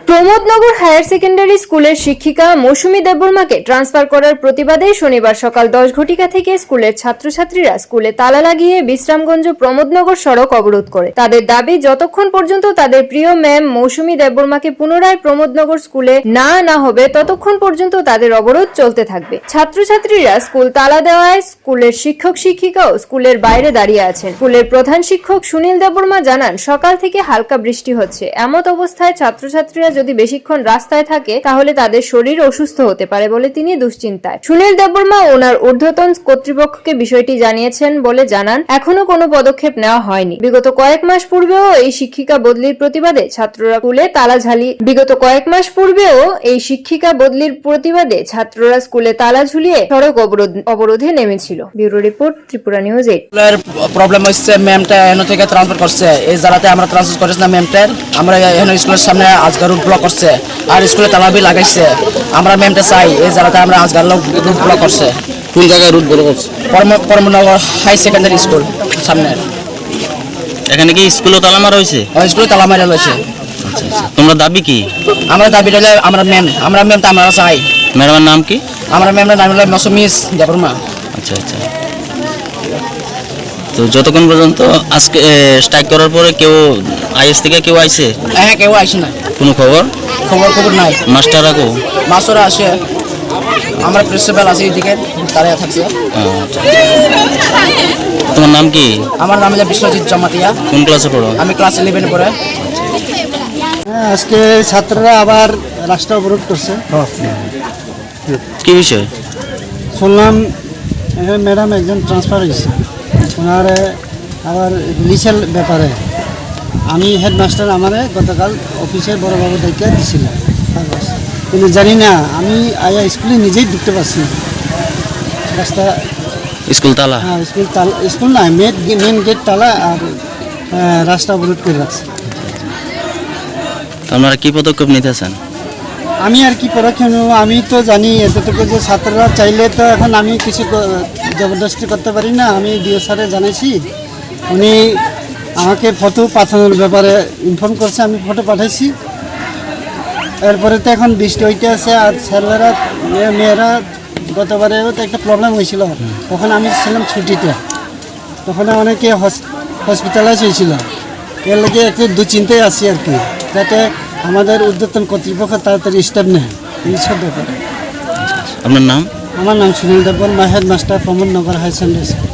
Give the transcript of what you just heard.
Pramodnagar higher secondary স্কুলের শিক্ষিকা মৌসুমী দেববর্মাকে transfer করার প্রতিবাদে শনিবার সকাল 10 ঘটিকা থেকে স্কুলের ছাত্রছাত্রীরা স্কুলে তালা লাগিয়ে বিশ্রামগঞ্জ প্রমোদনগর সড়ক অবরোধ করে। তাদের দাবি, যতক্ষণ পর্যন্ত তাদের প্রিয় ম্যাম মৌসুমী দেববর্মাকে পুনরায় প্রমোদনগর স্কুলে না আনা হবে ততক্ষণ পর্যন্ত তাদের অবরোধ চলতে থাকবে। ছাত্রছাত্রীরা স্কুল তালা দেওয়ায় স্কুলের শিক্ষক শিক্ষিকাও স্কুলের বাইরে দাঁড়িয়ে আছেন। স্কুলের প্রধান শিক্ষক সুনীল দেববর্মা জানান, সকাল থেকে হালকা বৃষ্টি হচ্ছে। এমত অবস্থায় ছাত্রছাত্রীরা যদি বেশিক্ষণ রাস্তায় থাকে তাহলে তাদের শরীর অসুস্থ হতে পারে বলে তিনি দুশ্চিন্তায়। সুনীল দেববর্মা ওনার ঊর্ধ্বতন কর্তৃপক্ষকে বিষয়টি জানিয়েছেন বলে জানান, এখনো কোনো পদক্ষেপ নেওয়া হয়নি। বিগত কয়েক মাস পূর্বেও এই শিক্ষিকা বদলির প্রতিবাদে ছাত্ররা স্কুলে তালা ঝুলিয়ে সড়ক অবরোধে নেমেছিল। Bureau report, Tripura news 8। Problem হচ্ছে ম্যামটা এখান থেকে ট্রান্সফার করছে, এই জায়গাতে আমরা ট্রান্সফার করেছি না ম্যামটার। আমরা এখানে স্কুলের সামনে আজকাল রুট ব্লক করছে আর স্কুলে তালাবি লাগাইছে। আমরা ম্যামটা চাই, এই জায়গাতে আমরা আজকাল রুট ব্লক করছে। কোন জায়গায় রুট ব্লক করছে? প্রমোদনগর হাই সেকেন্ডারি স্কুল সামনে। এখানে কি স্কুলে তালা মারা হয়েছে? স্কুলে তালা মারা হয়েছে। আচ্ছা আচ্ছা, তোমরা দাবি কি? আমরা দাবি হলে আমরা ম্যামটা আমরা চাই। ম্যাডামের নাম কি? আমরা ম্যামের নাম হলো মৌসুমী দেববর্মা। আচ্ছা আচ্ছা, তো যতক্ষণ পর্যন্ত আজকে স্ট্রাইক করার পরে কেউ আইএস থেকে কেউ আইছে? হ্যাঁ, কেউ আসে না, কোনো খবর নাই। মাস্টাররা কো? মাস্টাররা আসে, আমরা প্রিন্সিপাল আছি এদিকে দাঁড়িয়ে থাকছে। তোমার নাম কি? আমার নাম হলো বিশ্বজিৎ জমাতিয়া। কোন ক্লাসে পড়ো? আমি ক্লাস 11 পড়ে। আজকে ছাত্ররা আবার রাস্তা অবরোধ করছে। কি বিষয়? শুনলাম ম্যাডাম একজন ট্রান্সফার হয়েছে, ওনার আবার রিলিজের ব্যাপারে আমি হেডমাস্টার আমারে গতকাল অফিসে বড়োবাবু দায়িত্ব দিয়েছিলাম কাগজ, কিন্তু জানি না আমি আয়া স্কুলে নিজেই ঢুকতে পারছি না। রাস্তা স্কুল তালা? হ্যাঁ, স্কুল না, মেন গেট তালা আর রাস্তা অবরোধ করে রাখছে। আপনারা কি পদক্ষেপ নিতেছেন? আমি আর কি পদক্ষেপ নেব, আমি তো জানি এতটুকু যে ছাত্ররা চাইলে তো এখন আমি কিছু জবরদস্তি করতে পারি না। আমি ডিও স্যারে জানাইছি, উনি আমাকে ফটো পাঠানোর ব্যাপারে ইনফর্ম করছে, আমি ফটো পাঠাইছি। এরপরে তো এখন বৃষ্টি হইতে আছে আর ছেলেরা মেয়েরা গতবারেও তো একটা প্রবলেম হয়েছিল, তখন আমি ছিলাম ছুটিতে, তখন অনেকে হসপিটালাইজ হয়েছিল। এর লাগে একটু দুশ্চিন্তায় আছি আর কি, যাতে আমাদের ঊর্ধ্বতন কর্তৃপক্ষ তাড়াতাড়ি স্টেপ নেয় এইসব ব্যাপারে। আপনার নাম? আমার নাম Sunil Debbarma, headmaster Pramodnagar high secondary school.